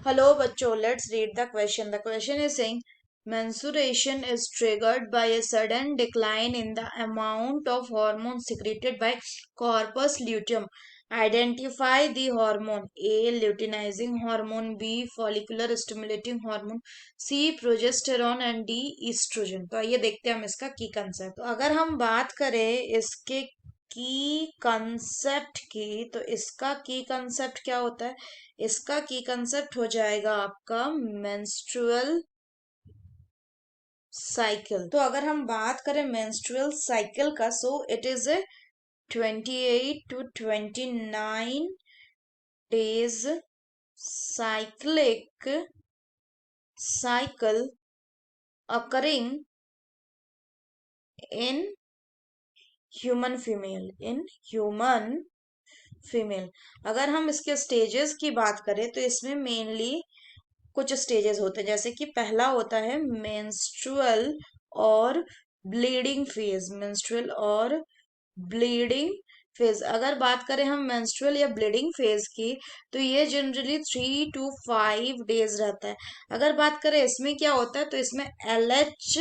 Hello, bachcho. Let's read the question. The question is saying menstruation is triggered by a sudden decline in the amount of hormone secreted by corpus luteum. Identify the hormone. A. Luteinizing hormone. B. Follicular stimulating hormone. C. Progesterone and D. Estrogen. तो आइए देखते हैं हम इसका की concept. तो अगर हम बात करें इसके की कंसेप्ट की, तो इसका की कंसेप्ट क्या होता है? इसका की कंसेप्ट हो जाएगा आपका मेंस्ट्रुअल साइकिल। तो अगर हम बात करें मेंस्ट्रुअल साइकिल का, so it is a 28 to 29 days cyclic cycle occurring in human female. अगर हम इसके स्टेजेस की बात करें तो इसमें मेनली कुछ स्टेजेस होते हैं, जैसे कि पहला होता है मेंस्ट्रुअल और ब्लीडिंग फेज। मेंस्ट्रुअल और ब्लीडिंग फेज, अगर बात करें हम मेंस्ट्रुअल या ब्लीडिंग फेज की, तो ये जनरली 3 to 5 days रहता है। अगर बात करें इसमें क्या होता है, तो इसमें एलएच,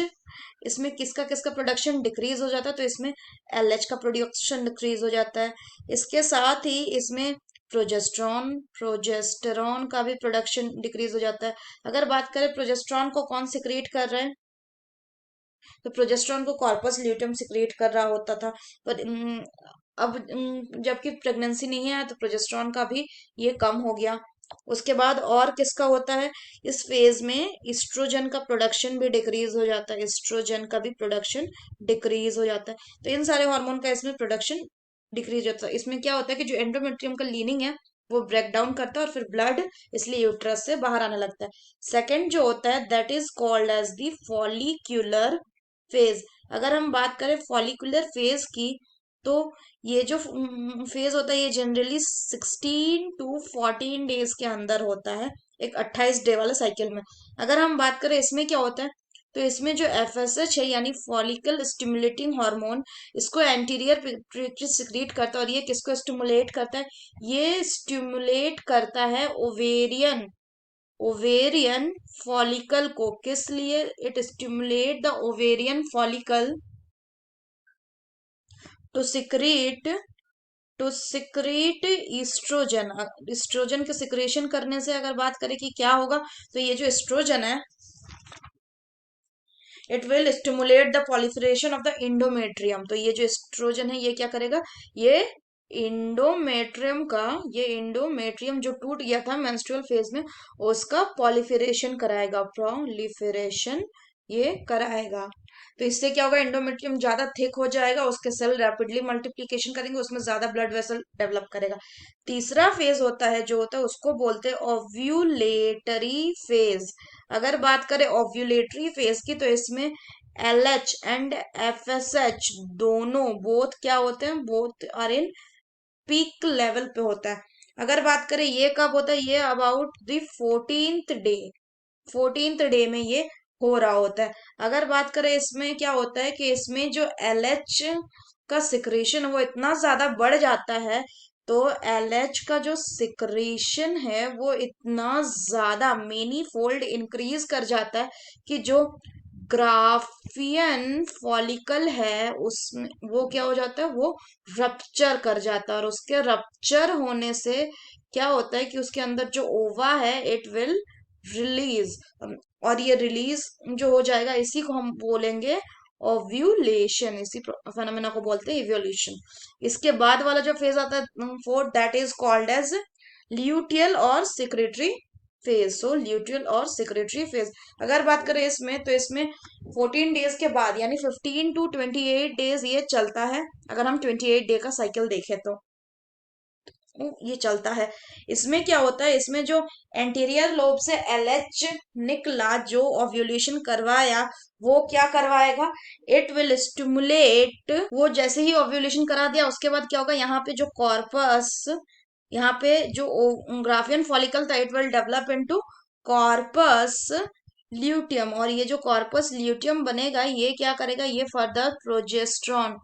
इसमें किसका किसका प्रोडक्शन डिक्रीज हो जाता है, तो इसमें एलएच का प्रोडक्शन डिक्रीज हो जाता है। इसके साथ ही इसमें प्रोजेस्टेरॉन का भी प्रोडक्शन डिक्रीज हो जाता है। अगर बात करें प्रोजेस्टेरॉन को कौन सिक्रिएट कर रहे हैं, तो प्रोजेस्टेरॉन को कॉर्पस ल्यूटियम सिक्रिएट कर रहा होता था, पर अब जबकि प्रेगनेंसी नहीं है तो प्रोजेस्टेरॉन का भी ये कम हो गया। उसके बाद और किसका होता है, इस फेज में इस्ट्रोजन का प्रोडक्शन भी डिक्रीज हो जाता है। इस्ट्रोजन का भी प्रोडक्शन डिक्रीज हो जाता है। तो इन सारे हार्मोन का इसमें प्रोडक्शन डिक्रीज होता है। इसमें क्या होता है कि जो एंडोमेट्रियम का लीनिंग है वो ब्रेक डाउन करता है और फिर ब्लड इसलिए यूट्रस से बाहर आने लगता है। सेकेंड जो होता है that is called as the follicular phase. अगर हम बात करें फॉलिकुलर फेज की, तो ये जो फेज होता है ये जनरली 16 to 14 days के अंदर होता है, एक 28 डे वाले साइकिल में। अगर हम बात करें इसमें क्या होता है, तो इसमें जो एफएसएच है यानी फॉलिकल स्टिमुलेटिंग हार्मोन, इसको एंटीरियर पिट्यूटरी सिक्रीट करता है। और ये किसको स्टिमुलेट करता है, ये स्टिमुलेट करता है ओवेरियन ओवेरियन फॉलिकल को। किस लिए? It stimulate the ovarian follicle to secrete estrogen. Estrogen के सिक्रेशन करने से अगर बात करें कि क्या होगा, तो ये जो एस्ट्रोजन है it will stimulate the proliferation of the endometrium. तो ये जो एस्ट्रोजन है ये क्या करेगा, ये इंडोमेट्रियम का, ये इंडोमेट्रियम जो टूट गया था मेंस्ट्रुअल फेज में, उसका पॉलिफरेशन कराएगा, प्रोलिफरेशन ये कराएगा। तो इससे क्या होगा, एंडोमेट्रियम ज्यादा थिक हो जाएगा, उसके सेल रैपिडली मल्टीप्लिकेशन करेंगे, उसमें ज्यादा ब्लड वेसल डेवलप करेगा। तीसरा फेज होता है जो होता है उसको बोलते हैं ओव्यूलेटरी फेज। अगर बात करें ओव्यूलेटरी फेज की, तो इसमें एलएच एंड एफएसएच दोनों बोथ क्या होते हैं, both are in peak level पे होता है। अगर बात करें ये कब होता है, ये अबाउट द 14th डे में ये हो रहा होता है। अगर बात करें इसमें क्या होता है कि इसमें जो एलएच का सिक्रेशन वो इतना ज्यादा बढ़ जाता है, तो एलएच का जो सिक्रेशन है वो इतना ज्यादा मेनी फोल्ड इंक्रीज कर जाता है कि जो ग्राफियन फॉलिकल है उसमें वो क्या हो जाता है, वो रप्चर कर जाता है। और उसके रप्चर होने से क्या होता है कि उसके अंदर जो ओवा है इट विल रिलीज, और ये रिलीज जो हो जाएगा इसी को हम बोलेंगे ओव्यूलेशन। इसी फेनोमेना को बोलते हैं इवोल्यूशन। इसके बाद वाला जो फेज आता है fourth, that is called as luteal और सिक्रेटरी फेज। सो ल्यूटियल और सिक्रेटरी फेज अगर बात करें इसमें, तो इसमें 14 डेज के बाद यानी 15 to 28 days ये चलता है। अगर हम 28 डे का साइकिल देखें तो ये चलता है। इसमें क्या होता है, इसमें जो एंटीरियर लोब से एलएच निकला जो ओव्यूलेशन करवाया, वो क्या करवाएगा, इट विल स्टिमुलेट। वो जैसे ही ओव्यूलेशन करा दिया उसके बाद क्या होगा, यहाँ पे जो कॉर्पस, यहाँ पे जो ग्राफियन फॉलिकल था it will develop into corpus luteum. और ये जो कॉर्पस ल्यूटियम बनेगा ये क्या करेगा, ये फर्दर प्रोजेस्ट्रॉन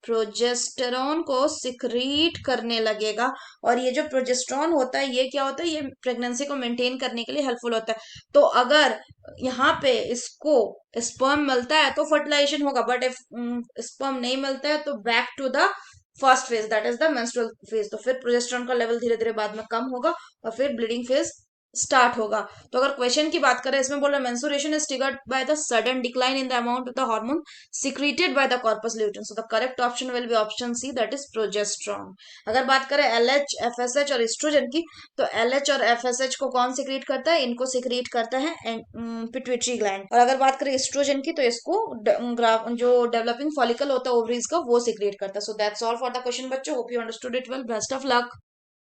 प्रोजेस्टेरॉन को सिक्रीट करने लगेगा। और ये जो प्रोजेस्टेरॉन होता है, ये क्या होता है, ये प्रेगनेंसी को मेंटेन करने के लिए हेल्पफुल होता है। तो अगर यहाँ पे इसको स्पर्म मिलता है तो फर्टिलाइजेशन होगा, बट इफ स्पर्म नहीं मिलता है तो back to the first phase, that is the menstrual phase. तो फिर प्रोजेस्टेरॉन का लेवल धीरे धीरे बाद में कम होगा और फिर ब्लीडिंग फेज स्टार्ट होगा। तो अगर क्वेश्चन की बात करें, इसमें बोल रहा है menstruation is triggered by the sudden decline in the amount of the hormone secreted by the corpus luteum. So the correct option will be option C, that is progesterone. अगर बात करें LH, FSH और oestrogen की, तो LH और FSH को कौन secrete करता है? इनको सिक्रीट करता है पिट्यूटरी ग्लैंड। और अगर बात करें एस्ट्रोजन की, तो इसको जो डेवलपिंग फॉलिकल होता है ओवरीज का, वो सिक्रीट करता है। So that's all for the question बच्चों। Hope you understood it well. Best of luck.